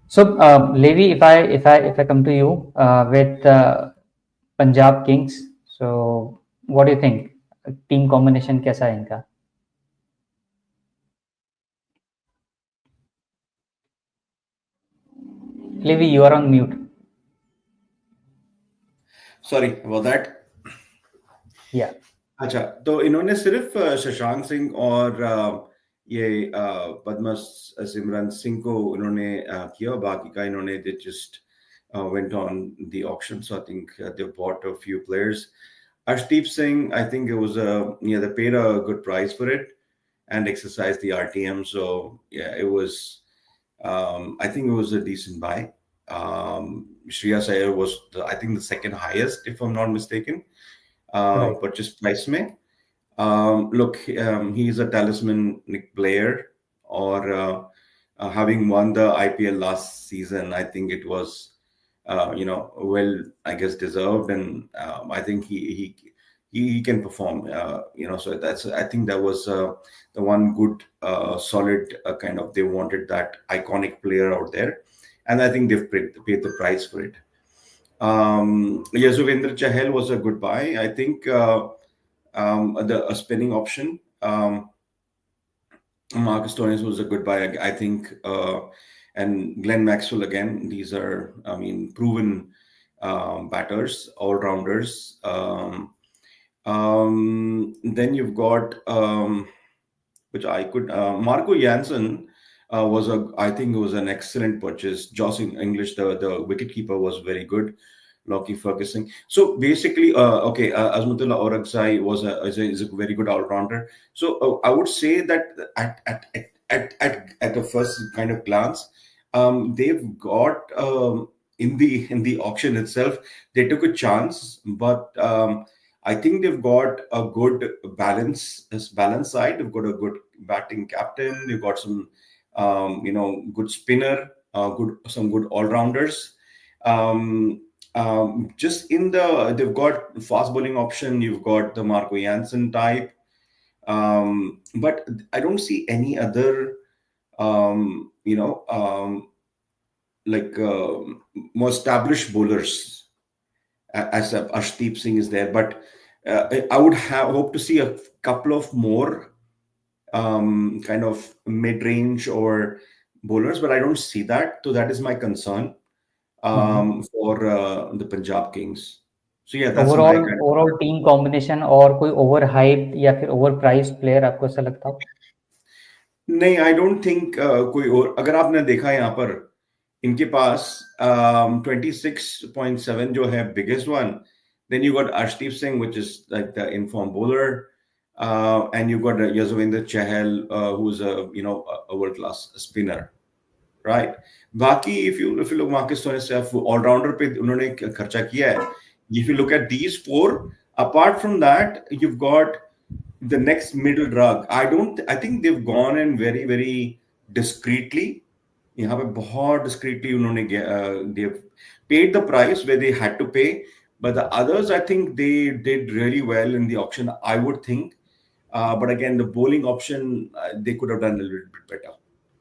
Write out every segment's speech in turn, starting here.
So, Levi, if I come to you with Punjab Kings, so what do you think? Team combination कैसा है इनका? Levi, you are on mute. Sorry about that. Yeah. अच्छा, तो इन्होंने सिर्फ शशांक सिंह और ये पद्मा सिमरन सिंह को इन्होंने किया, बाकी का इन्होंने they just went on the auction, so I think they bought a few players. Arshdeep Singh, I think it was they paid a good price for it and exercised the RTM, so yeah, it was I think it was a decent buy. Shreyas Iyer was I think the second highest, if I'm not mistaken, Right. purchase price में. Look, he's a talismanic player, or having won the IPL last season, I think it was, well, I guess deserved, and I think he can perform. So I think that was the one good, solid kind of. They wanted that iconic player out there, and I think they've paid the price for it. Ravindra Chahal was a good buy. I think a spinning option. Marcus Stoinis was a good buy, I think, and Glenn Maxwell again. These are, proven batters, all rounders. Then you've got which I could Marco Jansen. I think it was an excellent purchase. Josh English, the wicketkeeper, was very good. Lockie Ferguson. So basically, Azmatullah Orakzai is a very good all-rounder. So I would say that at the first kind of glance, they've got in the auction itself, they took a chance, but I think they've got a good balance side. They've got a good batting captain. They've got some good spinner, some good all-rounders. They've got fast bowling option. You've got the Marco Jansen type, but I don't see any other, more established bowlers as Arshdeep Singh is there. But I would hope to see a couple of more kind of mid-range or bowlers, but I don't see that. So that is my concern for the Punjab Kings. So yeah, that's overall team combination और कोई overhyped या फिर overpriced player आपको ऐसा लगता हो? नहीं, I don't think कोई और. अगर आपने देखा यहाँ पर इनके पास 26.7 जो है biggest one. Then you got Arshdeep Singh, which is like the informed bowler, and you got Yuzvendra Chahal, who's a world-class spinner. Right. बाकी if you look Marcus Stoinis all-rounder पे उन्होंने खर्चा किया है. If you look at these four, apart from that, you've got the next middle rug. I think they've gone in very, very discreetly. यहाँ पे बहुत discreetly उन्होंने they've paid the price where they had to pay, but the others, I think they did really well in the auction, I would think. But again, the bowling option, they could have done a little bit better.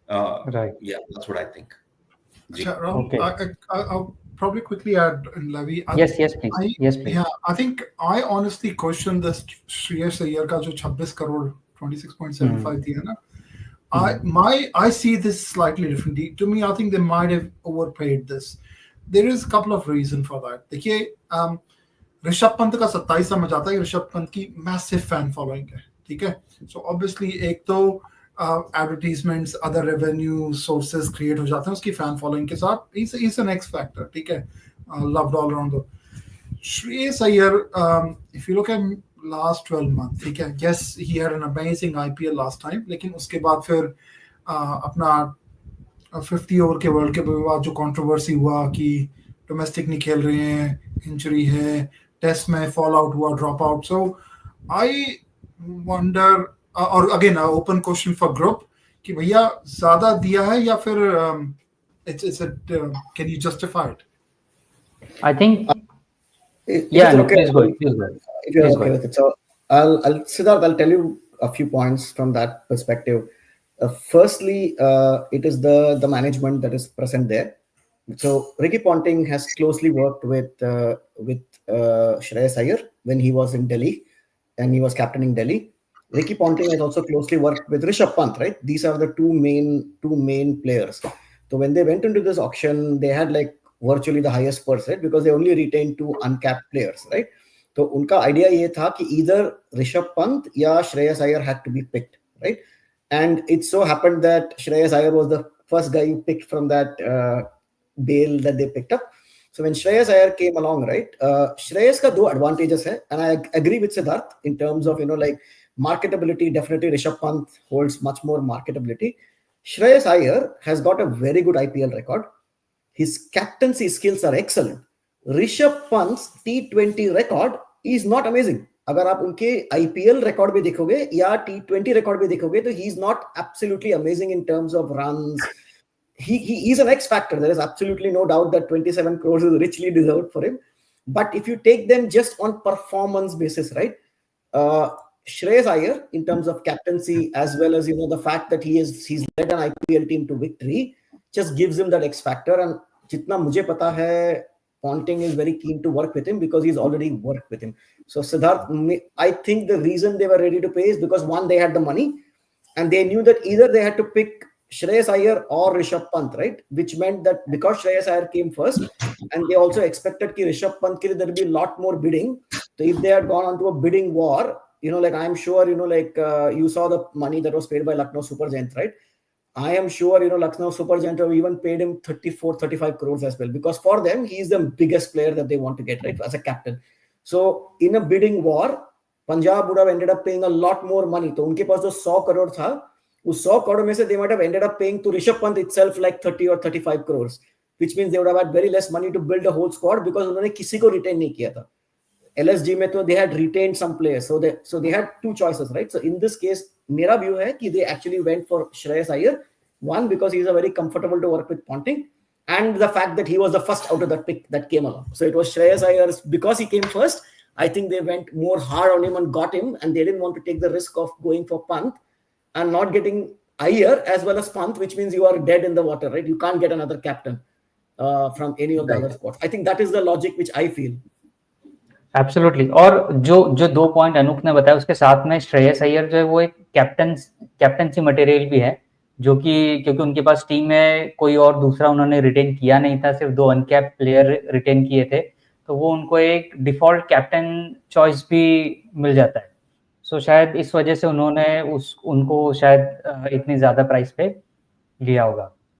Right. Yeah, that's what I think. Okay. I'll probably quickly add, Lavi. Yes, please. Yeah, I think I honestly question this Shreyas Iyer ka jo 26 crore 26.75 diya na. I see this slightly differently. To me, I think they might have overpaid this. There is a couple of reasons for that. देखिए, ऋषभ पंत का 27 समझ आता है. ऋषभ पंत की massive fan following है. ठीक है. So obviously एक तो advertisements, other revenue sources create हो जाते हैं उसकी fan following के साथ. He's an X factor. ठीक है. Loved all around the. Shreyas Iyer, if you look at last 12 months, ठीक है. Yes, he had an amazing IPL last time, लेकिन उसके बाद फिर अपना 50 ओवर के वर्ल्ड कप के बाद जो कंट्रोवर्सी हुआ कि डोमेस्टिक नहीं खेल रहे हैं, इंजरी है, टेस्ट में फॉल आउट हुआ, drop out. So I wonder, और again open question for group कि भैया ज्यादा दिया है या फिर it's can you justify it? I think Yeah, no, please go. If you're okay with it. So I'll Siddharth, I'll tell you a few points from that perspective. Firstly, it is the management that is present there. So Ricky Ponting has closely worked with Shreyas Iyer when he was in Delhi and he was captaining Delhi. Ricky Ponting has also closely worked with Rishabh Pant, right? These are the two main players. So when they went into this auction, they had like virtually the highest purse, right? Because they only retained two uncapped players, right? तो उनका idea ये था कि either Rishabh Pant या Shreyas Iyer had to be picked, right? And it so happened that Shreyas Iyer was the first guy you picked from that bale that they picked up. So when Shreyas Iyer came along, right, Shreyas ka do advantages hai, and I agree with Siddharth in terms of, like marketability. Definitely Rishabh Pant holds much more marketability. Shreyas Iyer has got a very good IPL record. His captaincy skills are excellent. Rishabh Pant's T20 record is not amazing. अगर आप उनके IPL record भी देखोगे या T20 record भी देखोगे तो he is not absolutely amazing in terms of runs. He is an X factor. There is absolutely no doubt that 27 crores is richly deserved for him. But if you take them just on performance basis, right? Shreyas Iyer, in terms of captaincy, as well as the fact that he's led an IPL team to victory, just gives him that X factor. And jitna mujhe pata hai, Ponting is very keen to work with him because he's already worked with him. So Siddharth, I think the reason they were ready to pay is because one, they had the money, and they knew that either they had to pick Shreyas Iyer or Rishabh Pant, right? Which meant that because Shreyas Iyer came first, and they also expected that Rishabh Pant there will be a lot more bidding. So if they had gone onto a bidding war, like I'm sure, you saw the money that was paid by Lucknow Super Giants, right? I am sure, Lucknow Super Giants have even paid him 35 crores as well, because for them, he is the biggest player that they want to get, right, as a captain. So in a bidding war, Punjab would have ended up paying a lot more money. So unke paas jo 100 crore tha, us 100 crore mein se they might have ended up paying to Rishabh Pant itself like 30 or 35 crores, which means they would have had very less money to build a whole squad because unhone kisi ko retain nahi kiya tha. LSG mein to they had retained some players, so they had two choices, right? So in this case, mera view hai ki they actually went for Shreyas Iyer, one because he's a very comfortable to work with Ponting, and the fact that he was the first out of that pick that came along. So it was Shreyas Iyer because he came first. I think they went more hard on him and got him, and they didn't want to take the risk of going for Pant and not getting Iyer as well as Pant, which means you are dead in the water, right? You can't get another captain from any of the other spots. I think that is the logic which I feel. Absolutely. और जो 2 point Anoop ने बताया उसके साथ में श्रेयस अय्यर जो है वो एक कैप्टनसी मटेरियल भी है, जो कि क्योंकि उनके पास टीम में कोई और दूसरा उन्होंने रिटेन किया नहीं था, सिर्फ 2 अनकैप प्लेयर रिटेन किए थे, तो वो उनको एक डिफॉल्ट कैप्टन चॉइस भी मिल जाता है। सो शायद इस वजह से उन्होंने उनको शायद इतनी ज्यादा प्राइस पे लिया होगा।